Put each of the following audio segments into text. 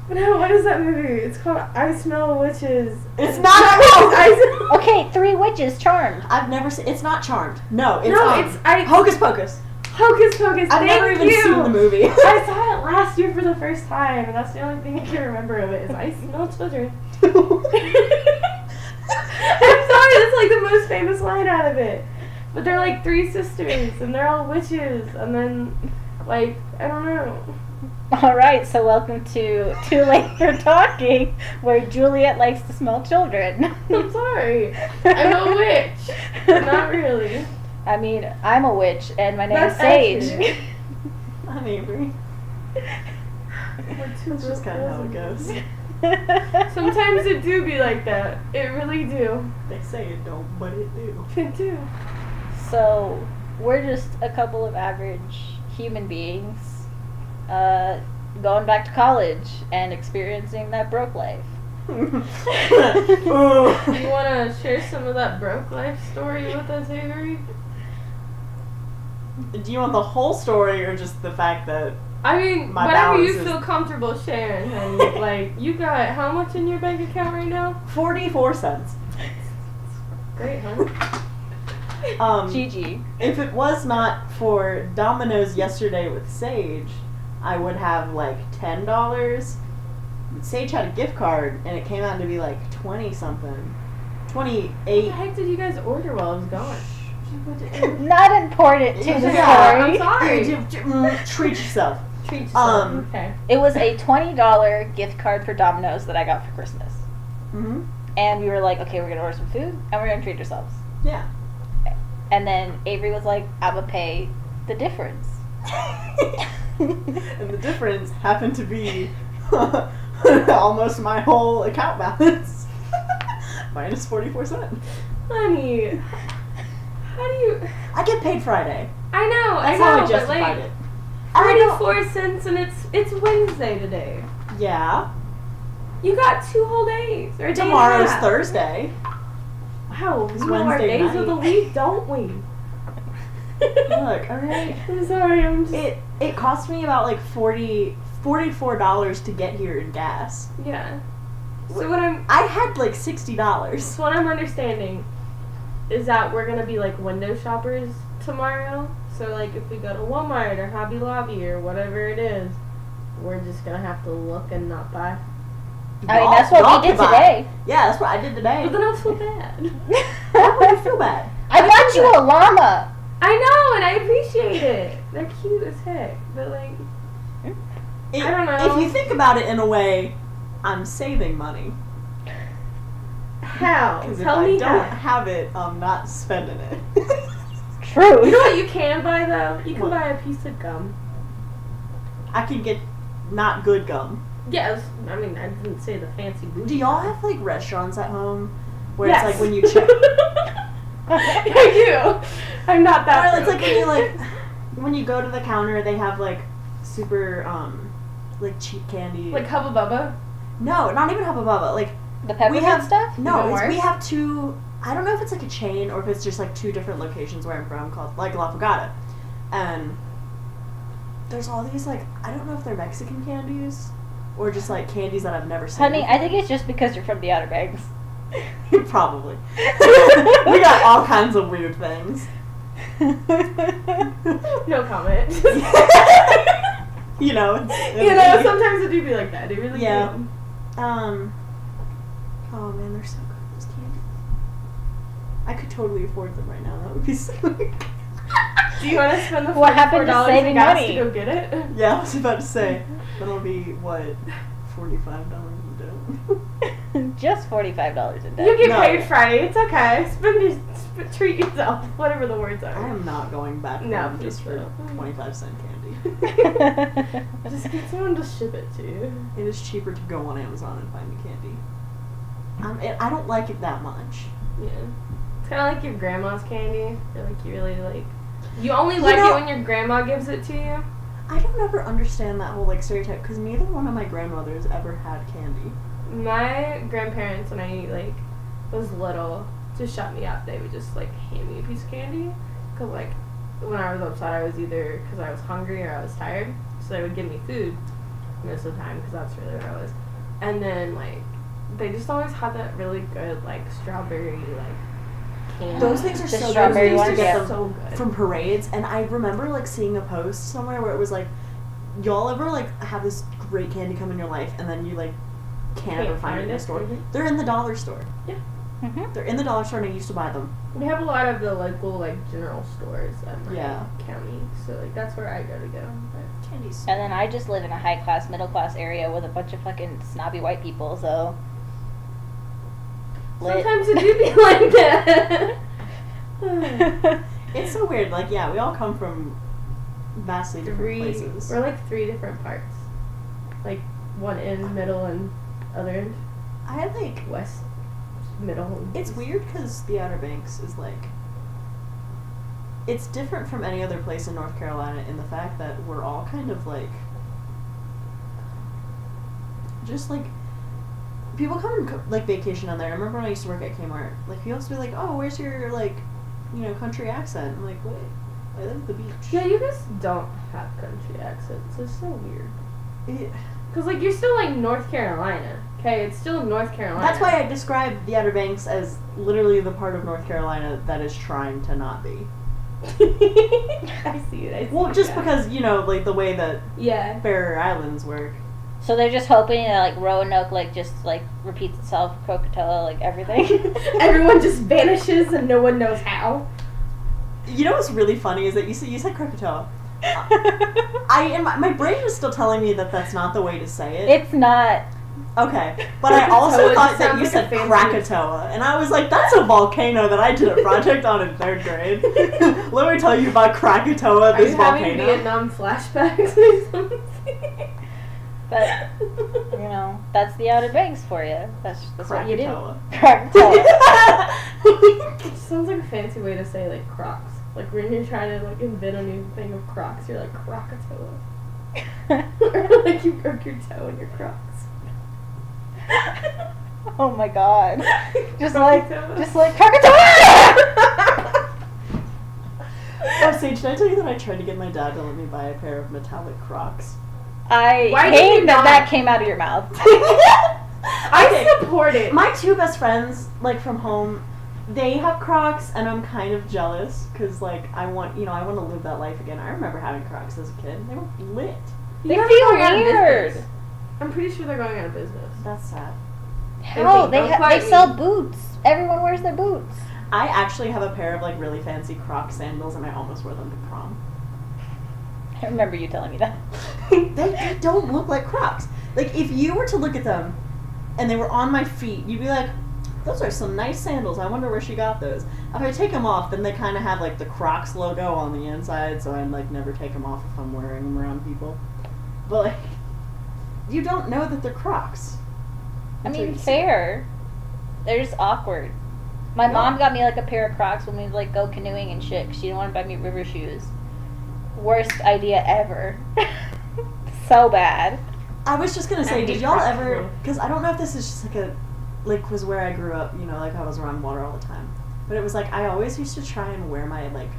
No, what is that movie? It's called I Smell Witches. It's not called Okay, Three Witches Charmed. I've never seen. It's not Charmed. No, it's Hocus Pocus. Hocus Pocus. I've never even seen the movie. I saw it last year for the first time, and that's the only thing I can remember of it is I smell children. I'm sorry, that's like the most famous line out of it. But they're like three sisters, and they're all witches, and then, like, I don't know. Alright, so welcome to Too Late for Talking, where Juliet likes to smell children. I'm sorry. I'm a witch. But not really. I mean, I'm a witch, and my name is That's Sage. accurate. I'm Avery. That's just kind of how it goes. Sometimes it do be like that. It really do. They say it don't, but it do. It do. So, we're just a couple of average human beings going back to college and experiencing that broke life. You want to share some of that broke life story with us, Avery? Do you want the whole story or just the fact that I mean, my whatever you balance feel comfortable sharing. And, like, you got how much in your bank account right now? 44 cents. Great, huh? GG. If it was not for Domino's yesterday with Sage, I would have like $10. Sage had a gift card, and it came out to be like 20 something, 28. What the heck did you guys order while I was gone? Not important to the I'm story. sorry. Treat yourself. Treat yourself. Okay. It was a $20 gift card for Domino's that I got for Christmas. Mm-hmm. And we were like, okay, we're going to order some food, and we're going to treat ourselves. Yeah. And then Avery was like, I'm going to pay the difference. And the difference happened to be almost my whole account balance. Minus 44 cents. Honey, how do you... I get paid Friday. I know, That's I know, how I but justified like... it. 44 cents and it's Wednesday today. Yeah. You got 2 whole days. Or a day Tomorrow's and a half. Thursday. Wow, It's we know our Wednesday days night. of the week, don't we? Look, alright. I'm sorry, I'm just... It cost me about like $44 to get here in gas. Yeah. So what I had like $60. So what I'm understanding is that we're gonna be like window shoppers tomorrow. So like if we go to Walmart or Hobby Lobby or whatever it is, we're just gonna have to look and not buy. I mean, that's what we did today. Yeah, that's what I did today. But then I feel bad. Why would I feel bad? I got you a llama. I know, and I appreciate it. They're cute as heck. But like, I don't know. If you think about it in a way, I'm saving money. How? Because if Tell I me don't how. have it, I'm not spending it. True. You know what you can buy though? You can What? buy a piece of gum. I can get not good gum. Yes, I mean I didn't say the fancy bougie. Do y'all have like restaurants at home where Yes. it's like when you check? I do. I'm not that. Or it's like when you broke. when you go to the counter, they have like super like cheap candy. Like Hubba Bubba. No, not even Hubba Bubba. Like The peppermint have stuff? No, Even it's, we worse? have 2. I don't know if it's like a chain or if it's just like 2 different locations where I'm from called like La Fogata, and there's all these like I don't know if they're Mexican candies or just like candies that I've never seen. Honey, I before. think it's just because you're from the Outer Banks. Probably. We got all kinds of weird things. No comment. You know. Sometimes it do be like that. It really Yeah. do. Oh man, they're so good, those candies. I could totally afford them right now. That would be so good. Do you want to spend the What happened to $44 saving in gas money? to go get it? Yeah, I was about to say. That'll be, what, $45 a day? Just $45 a day. You get No. paid Friday. It's okay. Treat yourself. Whatever the words I are. am not going back No, home just for please don't. 25-cent candy. Just get someone to ship it to you. It is cheaper to go on Amazon and find me candy. I don't like it that much. Yeah. It's kind of like your grandma's candy. Or like you really like. You only like know- it when your grandma gives it to you. I don't ever understand that whole like stereotype because neither one of my grandmothers ever had candy. My grandparents, when I like was little, to shut me up, they would just like hand me a piece of candy. Cause like when I was upset, I was either because I was hungry or I was tired, so they would give me food. most of the time because that's really where I was. And then like they just always had that really good like strawberry like candy. Those things are The so good. strawberry We used to ones, get yeah. them so good. from parades, and I remember like seeing a post somewhere where it was like, y'all ever like have this great candy come in your life and then you like can't ever find it in a store? Mhm. They're in the dollar store. Yeah. Mm-hmm. They're in the dollar store, and I used to buy them. We have a lot of the local like general stores at my Yeah. county, so like that's where I go to go. But Candies. And then I just live in a high class, middle class area with a bunch of fucking snobby white people, so. Lit. sometimes it do be like that. It's so weird. Like, yeah, we all come from vastly different places. We're like 3 different parts, like one end, middle, and other end. I had like, West, middle. it's weird because the Outer Banks is like, it's different from any other place in North Carolina in the fact that we're all kind of like, just like, people come and like vacation on there. I remember when I used to work at Kmart, like people used to be like, oh, where's your like, you know, country accent? I'm like, wait, I live at the beach. Yeah, you guys don't have country accents. It's so weird. It- Cause like you're still like North Carolina. Okay, it's still North Carolina. That's why I describe the Outer Banks as literally the part of North Carolina that is trying to not be. I see it. Well, just because, you know, like the way that Yeah. Faroe Islands work. So they're just hoping that like Roanoke like just like repeats itself, Krakatoa, like everything. Everyone just vanishes and no one knows how. You know what's really funny is that you said Krakatoa. My brain was still telling me that that's not the way to say it. It's not. Okay, but I Krakatoa also just thought that sounds you like said a fancy- Krakatoa, and I was like, that's a volcano that I did a project on in 3rd grade. Let me tell you about Krakatoa, Are this you having volcano. Vietnam flashbacks or something? But you know, that's the Outer Banks for you. That's what you do. Krakatoa. Krakatoa. Sounds like a fancy way to say like Crocs. Like when you're trying to like invent a new thing of Crocs, you're like Krakatoa. Or like you broke your toe in your Crocs. Oh my god. Just Krakatoa. like Krakatoa! Oh, Sage, did I tell you that I tried to get my dad to let me buy a pair of metallic Crocs? I Why did hate you that not? that came out of your mouth. I support it. My 2 best friends, like from home, they have Crocs, and I'm kind of jealous because, like, I want to live that life again. I remember having Crocs as a kid. They were lit. They They're feel going out of weird. business. I'm pretty sure they're going out of business. That's sad. How? They Don't fight sell me. boots. Everyone wears their boots. I actually have a pair of, like, really fancy Croc sandals, and I almost wore them to prom. I remember you telling me that. They don't look like Crocs. Like, if you were to look at them, and they were on my feet, you'd be like, those are some nice sandals. I wonder where she got those. If I take them off, then they kind of have, like, the Crocs logo on the inside, so I'd, like, never take them off if I'm wearing them around people. But, like, you don't know that they're Crocs. I until mean, you see fair. They're just awkward. My Yeah. mom got me like a pair of Crocs when we like go canoeing and shit. 'Cause she didn't want to buy me river shoes. Worst idea ever. So bad. them. I was just gonna say, I did hate y'all Crocs, ever? too. Because I don't know if this is just like was where I grew up. You know, like I was around water all the time. But it was like I always used to try and wear my like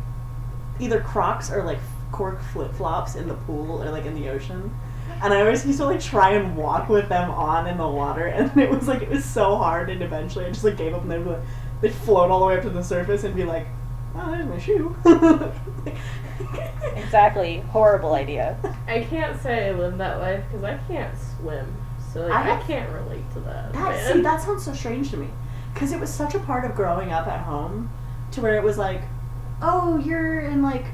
either Crocs or like cork flip flops in the pool or like in the ocean. And I always used to like try and walk with them on in the water, and it was so hard. And eventually, I just like gave up, and they'd float all the way up to the surface and be like, "Oh, there's my shoe." Exactly. Horrible idea. I can't say I live that life because I can't swim, so like, I can't relate to that. man. That sounds so strange to me, because it was such a part of growing up at home, to where it was like, oh, you're in like,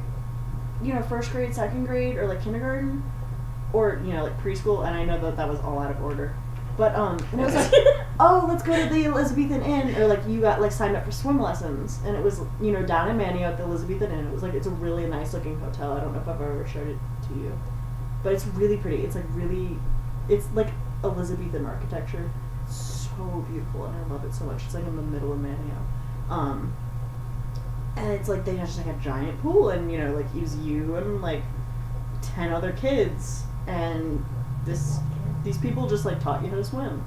you know, 1st grade, 2nd grade, or like kindergarten, or you know, like preschool, and I know that was all out of order, but and it was like, oh, let's go to the Elizabethan Inn, or like you got like signed up for swim lessons, and it was, you know, down in Manio at the Elizabethan Inn. It was like, it's a really nice looking hotel. I don't know if I've ever showed it to you, but it's really pretty. It's like Elizabethan architecture. It's so beautiful, and I love it so much. It's like in the middle of Manio, and it's like they just like a giant pool, and you know, like it was you and like 10 other kids, and these people just like taught you how to swim.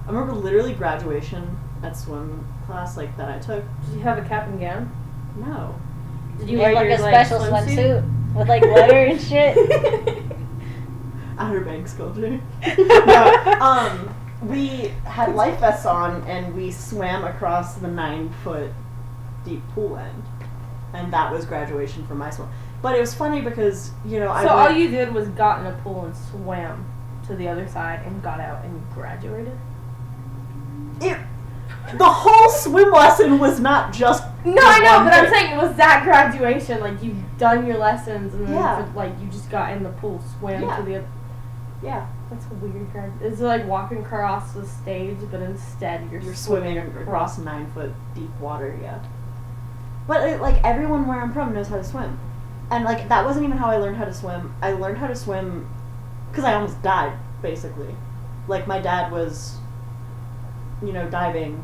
I remember literally graduation at swim class like that I took. Did you have a cap and gown? No. Did You wear had like your, a special swimsuit with like glitter and shit. Outer Banks culture. No, we had life vests on and we swam across the 9-foot deep pool end, and that was graduation for my swim. But it was funny because all you did was got in a pool and swam to the other side and got out and graduated. The whole swim lesson was not just. No, I know, but I'm saying it was that graduation. Like you've done your lessons and then you just got in the pool, swam to the other. Yeah. That's a weird. It's like walking across the stage, but instead you're swimming across 9-foot deep water. Yeah. But everyone where I'm from knows how to swim, and that wasn't even how I learned how to swim. I learned how to swim because I almost died, basically. My dad was, diving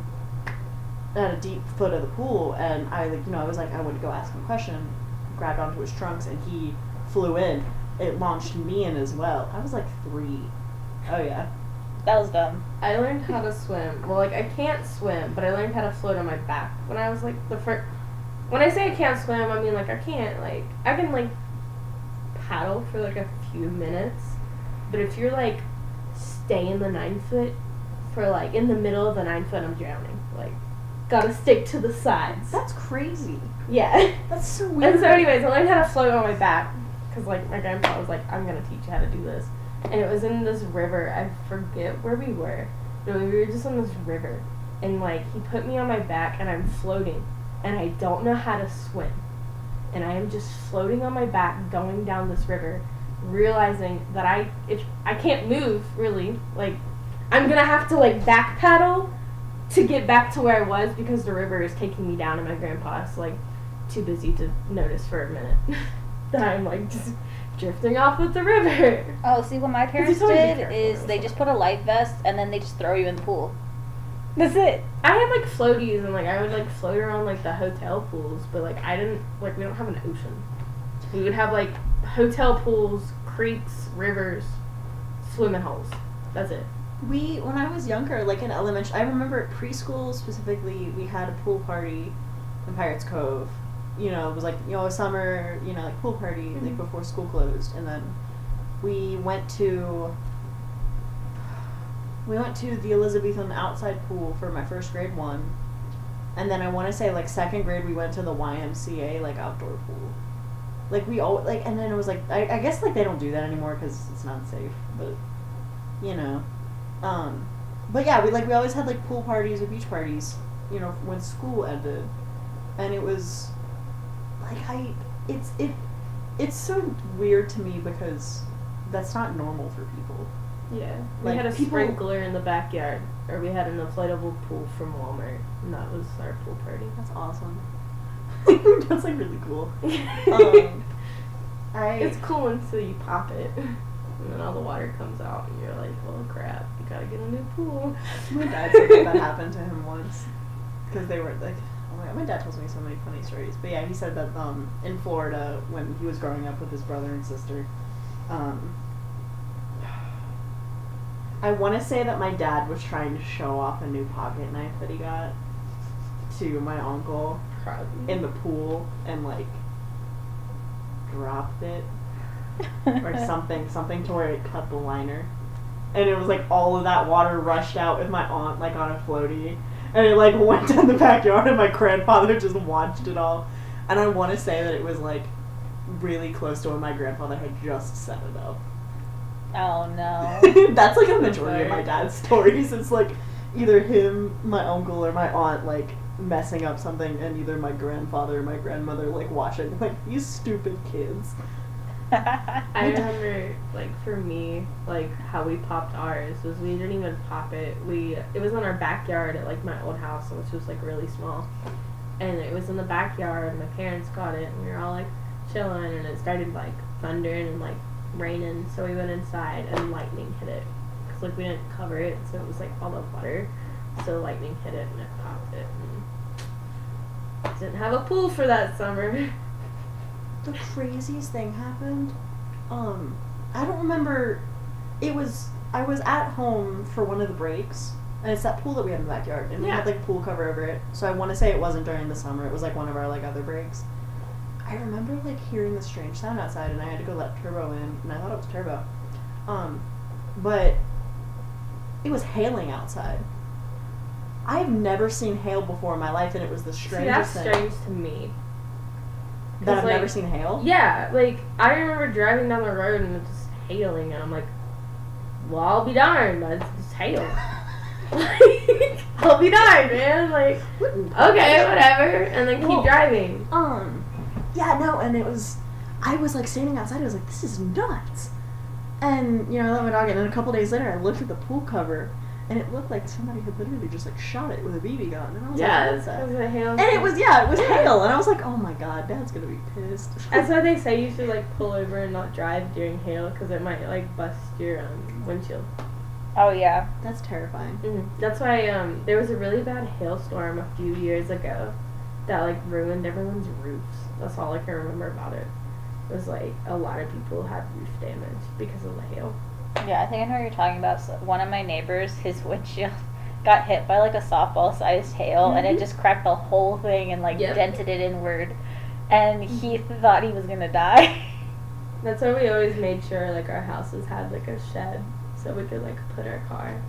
at a deep foot of the pool, and I was I would go ask him a question, grabbed onto his trunks, and he flew in. It launched me in as well. I was 3. Oh yeah. That was dumb. I learned how to swim. Well, I can't swim, but I learned how to float on my back when I was the first. When I say I can't swim, I mean I can't I can paddle for a few minutes, but if you're stay in the 9-foot for in the middle of the 9-foot, I'm drowning. Gotta stick to the sides. That's crazy. Yeah. That's so weird. And so anyways, I learned how to float on my back because my grandpa was I'm gonna teach you how to do this, and it was in this river. I forget where we were, but we were just in this river, and he put me on my back and I'm floating, and I don't know how to swim, and I am just floating on my back going down this river, realizing that if I can't move really, I'm gonna have to back paddle to get back to where I was because the river is taking me down, and my grandpa's too busy to notice for a minute that I'm just drifting off with the river. Oh, see what my parents did is they just put a life vest and then they just throw you in the pool. That's it. I had floaties and I would float around the hotel pools, but I didn't we don't have an ocean. We would have hotel pools, creeks, rivers, swimming holes. That's it. When I was younger, in elementary, I remember at preschool specifically, we had a pool party in Pirates Cove. It was summer, pool party, before school closed. And then we went to the Elizabethan outside pool for my first grade one. And then I want to say, second grade, we went to the YMCA, outdoor pool. We all, and then it was, I guess, they don't do that anymore because it's not safe. But, but yeah, we always had pool parties or beach parties, when school ended, and it was it's so weird to me because that's not normal for people. Yeah, we had a sprinkler in the backyard, or we had an inflatable pool from Walmart, and that was our pool party. That's awesome. That's really cool. It's cool until you pop it. And then all the water comes out, and you're well, crap, you gotta get a new pool. My dad said that happened to him once. Because they were oh my god, my dad tells me so many funny stories. But yeah, he said that in Florida, when he was growing up with his brother and sister, I want to say that my dad was trying to show off a new pocket knife that he got to my uncle in the pool and dropped it. Or something to where it cut the liner, and it was all of that water rushed out with my aunt on a floaty, and it went down the backyard, and my grandfather just watched it all, and I want to say that it was really close to when my grandfather had just set it up. Oh no. That's a majority of my dad's stories. It's either him, my uncle, or my aunt messing up something, and either my grandfather or my grandmother watching these stupid kids. I remember, for me, how we popped ours was we didn't even pop it. It was in our backyard at, my old house, which was, really small. And it was in the backyard, and my parents got it, and we were all, chilling, and it started, thundering and, raining. So we went inside, and lightning hit it. Because, we didn't cover it, so it was, all of water. So lightning hit it, and it popped it. And didn't have a pool for that summer. The craziest thing happened. I don't remember. I was at home for one of the breaks, and it's that pool that we had in the backyard, and we had pool cover over it. So I want to say it wasn't during the summer. It was one of our other breaks. I remember hearing this strange sound outside, and I had to go let Turbo in, and I thought it was Turbo. But it was hailing outside. I've never seen hail before in my life, and it was the strangest thing. That's strange to me. That I've never seen hail? Yeah, like, I remember driving down the road and it's just hailing, and I'm like, well, I'll be darned, it's just hail. Like, I'll be darned, man. Like, okay, whatever, and then keep driving. Yeah, no, and I was, like, standing outside, I was like, this is nuts. And, you know, I let my dog in, and a couple days later, I looked at the pool cover, and it looked like somebody had literally just, like, shot it with a BB gun. And I was like, what's that? It was a hail. And it was hail. And I was like, oh my god, Dad's gonna be pissed. That's why they say you should, like, pull over and not drive during hail, because it might, like, bust your windshield. Oh, yeah. That's terrifying. Mm-hmm. That's why, there was a really bad hailstorm a few years ago that, like, ruined everyone's roofs. That's all I can remember about it. It was, like, a lot of people had roof damage because of the hail. Yeah, I think I know what you're talking about. So one of my neighbors, his windshield got hit by, like, a softball-sized hail, and it just cracked the whole thing and, like, dented it inward. And he thought he was gonna die. That's why we always made sure, like, our houses had, like, a shed so we could, like, put our car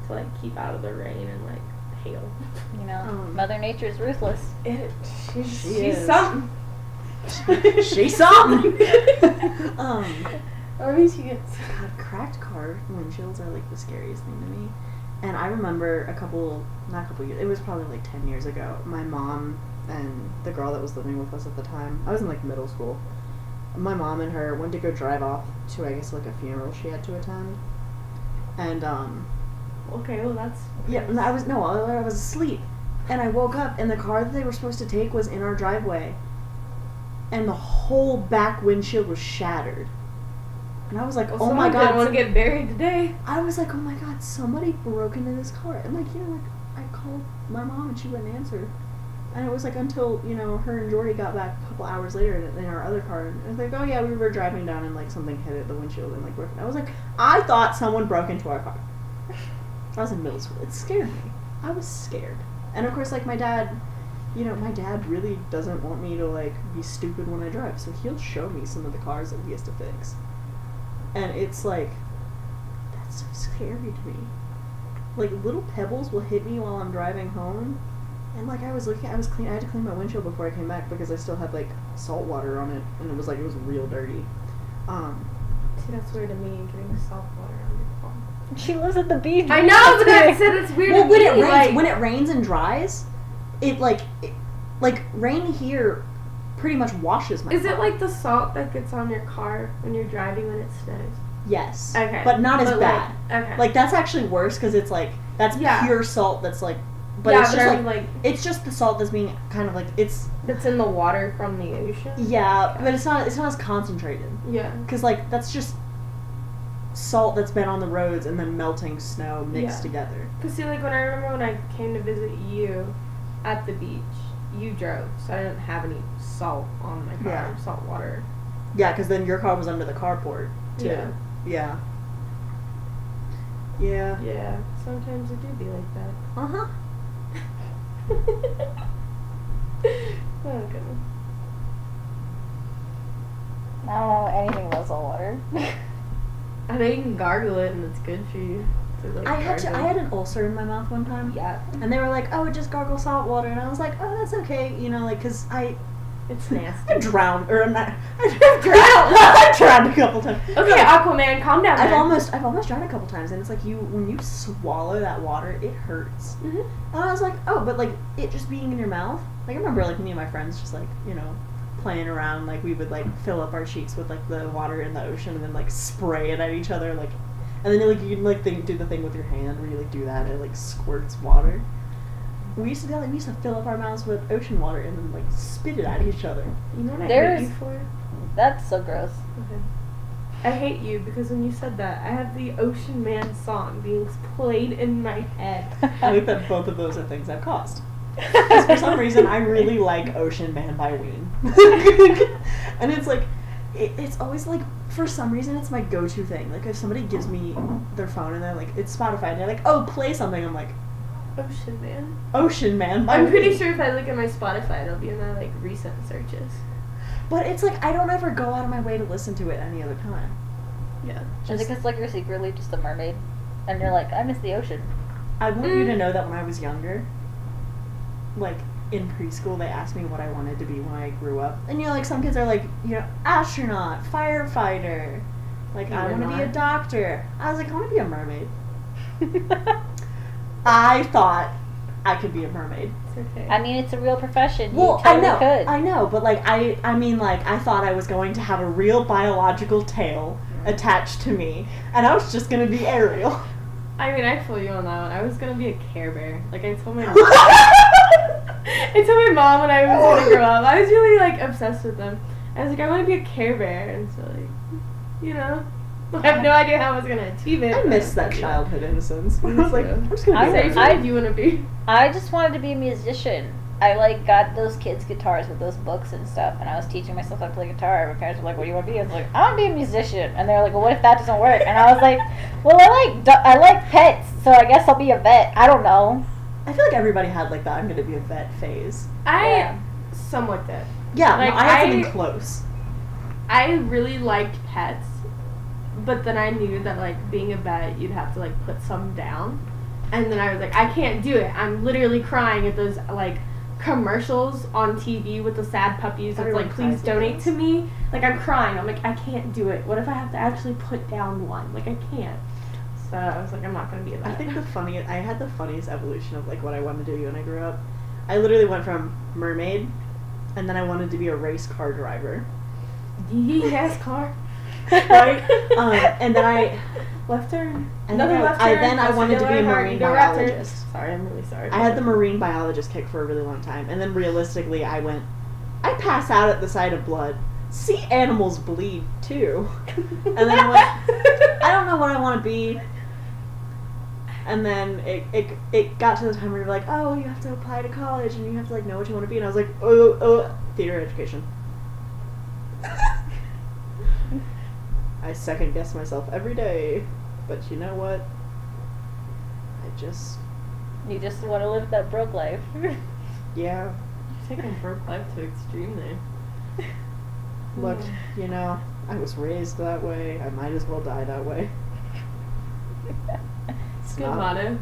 to, like, keep out of the rain and, like, hail. You know, Mother Nature's ruthless. She's something. She's something. I mean, she gets. God, cracked car windshields are like the scariest thing to me. And I remember not a couple years, it was probably like 10 years ago, my mom and the girl that was living with us at the time, I was in like middle school, my mom and her went to go drive off to, I guess, like a funeral she had to attend. And, okay, well, that's. Yeah, and I was asleep. And I woke up, and the car that they were supposed to take was in our driveway. And the whole back windshield was shattered. And I was like, oh my god. Didn't want to get buried today. I was like, oh my god, somebody broke into this car. And like, you know, like, I called my mom and she wouldn't answer. And it was like until, you know, her and Jordy got back a couple hours later in our other car. And it was like, oh yeah, we were driving down and like something hit it, the windshield, and like broke it. I was like, I thought someone broke into our car. I was in middle school. It scared me. I was scared. And of course, like, my dad, you know, my dad really doesn't want me to, like, be stupid when I drive. So he'll show me some of the cars that he has to fix. And it's like, that's so scary to me. Like, little pebbles will hit me while I'm driving home. And, like, I had to clean my windshield before I came back because I still had, like, salt water on it. And it was real dirty. See, that's weird to me, getting salt water on your phone. She lives at the beach. I know, but that's weird well, to when me. it rains, like, when it rains and dries, it rain here pretty much washes my car. Is it like the salt that gets on your car when you're driving when it snows? Yes. Okay. But not as bad. Okay. Like, that's actually worse because it's like, that's pure salt that's like, but it's just like, it's just the salt that's being kind of like, it's in the water from the ocean? Yeah, but it's not as concentrated. Yeah. Because, like, that's just salt that's been on the roads and then melting snow mixed together. Because, see, like, when I remember when I came to visit you at the beach, you drove, so I didn't have any salt on my car, salt water. Yeah, because then your car was under the carport, too. Yeah. Yeah. Yeah. Sometimes it do be like that. Uh-huh. Oh, goodness. I don't know anything about salt water. I know you can gargle it and it's good for you. To, like, I had an ulcer in my mouth one time. Yeah. And they were like, oh, just gargle salt water. And I was like, oh, that's okay. You know, like, because it's nasty. I drowned. Or I'm not. I drowned. I drowned a couple times. Okay, Aquaman, calm down. I've almost drowned a couple times. And it's like, when you swallow that water, it hurts. Mm-hmm. And I was like, oh, but like, it just being in your mouth. Like, I remember, like, me and my friends just, like, you know, playing around. Like, we would, like, fill up our cheeks with, like, the water in the ocean and then, like, spray it at each other. Like, and then, like, you can, like, do the thing with your hand where you, like, do that and it, like, squirts water. We used to fill up our mouths with ocean water and then, like, spit it at each other. You know what I hate you for? That's so gross. Okay. I hate you because when you said that, I have the Ocean Man song being played in my head. I think that both of those are things I've caused. Because for some reason, I really like Ocean Man by Ween. And it's like, it's always like, for some reason, it's my go-to thing. Like, if somebody gives me their phone and they're like, it's Spotify, and they're like, oh, play something, I'm like, Ocean Man? Ocean Man by I'm pretty Ween. sure if I look at my Spotify, it'll be in my, like, recent searches. But it's like, I don't ever go out of my way to listen to it any other time. Yeah. Is it because like you're secretly just a mermaid, and you're like, I miss the ocean? I want you to know that when I was younger, like in preschool, they asked me what I wanted to be when I grew up, and like some kids are like, astronaut, firefighter, like I want to be a doctor. I was like, I want to be a mermaid. I thought I could be a mermaid. It's okay. I mean, it's a real profession. Well, You totally could. I know, but like I mean, like I thought I was going to have a real biological tail attached to me, and I was just gonna be Ariel. I mean, I feel you on that one. I was gonna be a Care Bear. Like I told my mom. I told my mom when I was gonna grow up. I was really like obsessed with them. I was like, I want to be a Care Bear, and so like, I have no idea how I was gonna achieve it. I miss that childhood innocence. I was like, I'm just gonna be Say what you want to be. I just wanted to be a musician. I like got those kids guitars with those books and stuff, and I was teaching myself how to play guitar. My parents were like, "What do you want to be?" I was like, "I want to be a musician." And they're like, "Well, what if that doesn't work?" And I was like, "Well, I like pets, so I guess I'll be a vet. I don't know." I feel like everybody had like that I'm gonna be a vet phase. I somewhat did. Yeah, Like, no, I had something close. I really liked pets, but then I knew that like being a vet, you'd have to like put some down, and then I was like, I can't do it. I'm literally crying at those like commercials on TV with the sad puppies. It's like, please donate to me. Like I'm crying. I'm like, I can't do it. What if I have to actually put down one? Like I can't. So I was like, I'm not gonna be a vet. I think I had the funniest evolution of like what I wanted to do when I grew up. I literally went from mermaid, and then I wanted to be a race car driver. Yes, car. Right? And then I Left turn. and Another then left I turn. then I wanted to be a marine biologist. Turn. Sorry, I'm really sorry. I had the marine biologist kick for a really long time, and then realistically, I pass out at the sight of blood. Sea animals bleed too, and then I went, I don't know what I want to be. And then it got to the time where you're like, oh, you have to apply to college, and you have to like know what you want to be, and I was like, theater education. I second guess myself every day, but you know what? You just want to live that broke life. Yeah. You're taking broke life to extreme there. Look, I was raised that way. I might as well die that way. It's good motto.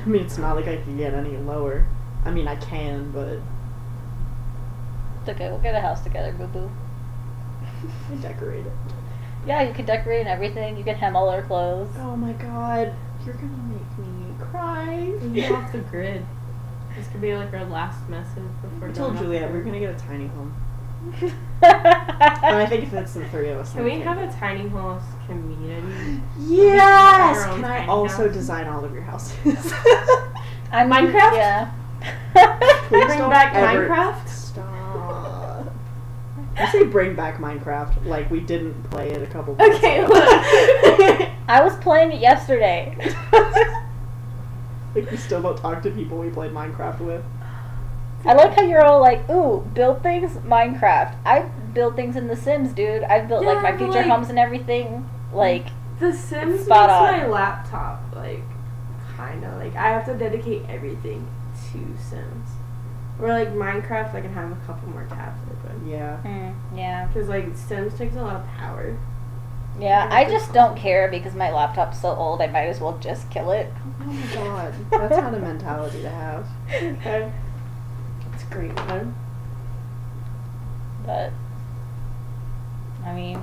I mean, it's not like I can get any lower. I mean, I can, but It's okay, we'll get a house together, boo-boo. I decorate it. Yeah, you can decorate and everything. You can hem all our clothes. Oh my god, you're gonna make me cry. You're off the grid. This could be like our last message before. I told Juliet we're gonna get a tiny home. But I think if it's the three of us. Can we have a tiny house community? Yes! Can Can I also design all of your houses? Minecraft? Yeah. Please Bring don't back ever- Minecraft? Stop. I say bring back Minecraft like we didn't play it a couple months Okay, ago. I was playing it yesterday. Like we still don't talk to people we played Minecraft with. I like how you're all like, ooh, build things, Minecraft. I build things in The Sims, dude. I've built like my future homes and everything. Like, The Sims makes spot on. my laptop like kinda like I have to dedicate everything to Sims. Or like Minecraft, I can have a couple more tabs open. Yeah. Yeah. Because like Sims takes a lot of power. Yeah, I just don't care because my laptop's so old, I might as well just kill it. Oh my god. That's not a mentality to have. Okay. It's great, man. But, I mean,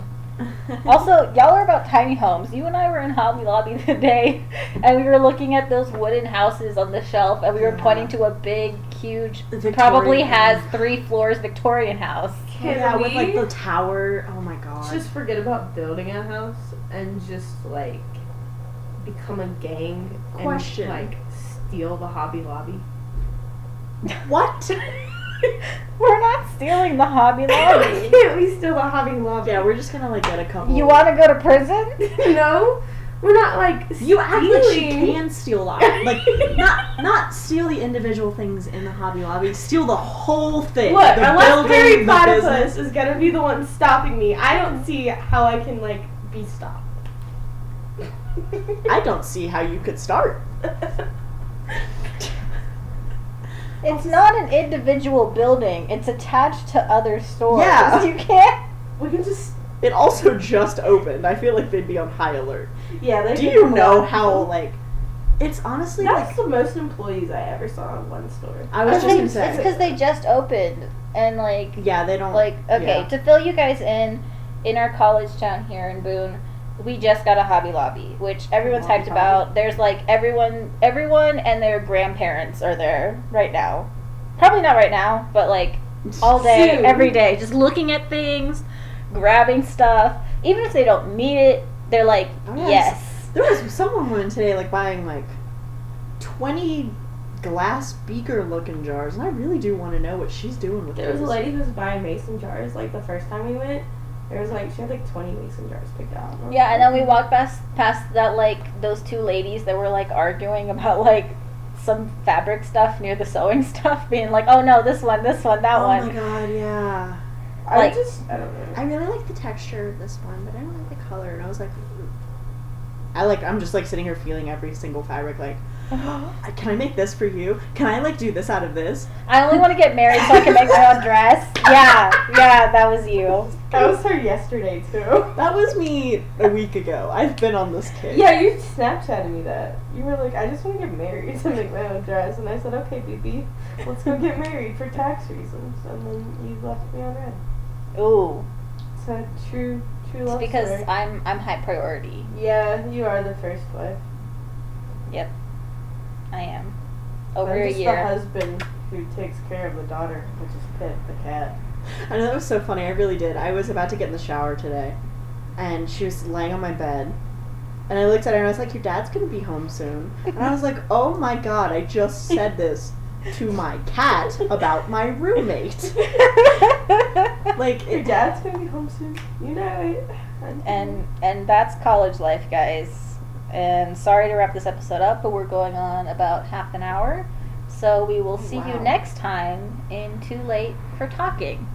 also, y'all are about tiny homes. You and I were in Hobby Lobby today, and we were looking at those wooden houses on the shelf, and we were pointing to a big, huge, probably has 3 floors Victorian house. Can with we like the tower. Oh my god. just forget about building a house and just like become a gang Question. and like steal the Hobby Lobby? What? We're not stealing the Hobby Lobby. Can't we steal the Hobby Lobby? Yeah, we're just gonna like get a couple. You want to go to prison? No, we're not like You act like she stealing. can steal like not steal the individual things in the Hobby Lobby, steal the whole thing. Look, the unless building, Harry the Platypus business. is gonna be the one stopping me, I don't see how I can like be stopped. I don't see how you could start. It's not an individual building. It's attached to other stores. Yeah. You can't. We can just It also just opened. I feel like they'd be on high alert. Yeah, they Do you know how, like, it's honestly, that's the most employees I ever saw in one store. I was just think gonna say. it's because they just opened, and like, Yeah, they don't. like, okay, yeah. to fill you guys in our college town here in Boone, we just got a Hobby Lobby, which everyone's hyped about. There's like everyone and their grandparents are there right now. Probably not right now, but like all day, Soon. every day, just looking at things, grabbing stuff. Even if they don't need it, they're like, Oh, yeah, yes. There was someone went today, like, buying, like, 20 glass beaker-looking jars, and I really do want to know what she's doing with There was a those. lady who was buying mason jars, like, the first time we went. There was, like, she had, like, 20 mason jars picked out. Yeah, and then we walked past that, like, those two ladies that were, like, arguing about, like, some fabric stuff near the sewing stuff, being like, oh no, this one, that one. Oh my god, yeah. I like- don't know. I really like the texture of this one, but I don't like the color, and I was like, I'm just, like, sitting here feeling every single fabric, like, can I make this for you? Can I, like, do this out of this? I only want to get married so I can make my own dress. Yeah, that was you. That was her yesterday, too. That was me a week ago. I've been on this kick. Yeah, you Snapchatted me that. You were like, I just want to get married to make my own dress. And I said, okay, BB, let's go get married for tax reasons. And then you left me on red. Ooh, It's a true it's love because story. I'm high priority. Yeah, you are the first wife. Yep, I am. Over I'm a just the year. husband who takes care of the daughter, which is Pip, the cat. I know, that was so funny. I really did. I was about to get in the shower today, and she was laying on my bed, and I looked at her and I was like, your dad's gonna be home soon. And I was like, oh my god, I just said this to my cat about my roommate. Like, Your dad's gonna be home soon. You know it. And that's college life, guys. And sorry to wrap this episode up, but we're going on about half an hour. So we will see you Wow. next time in Too Late for Talking.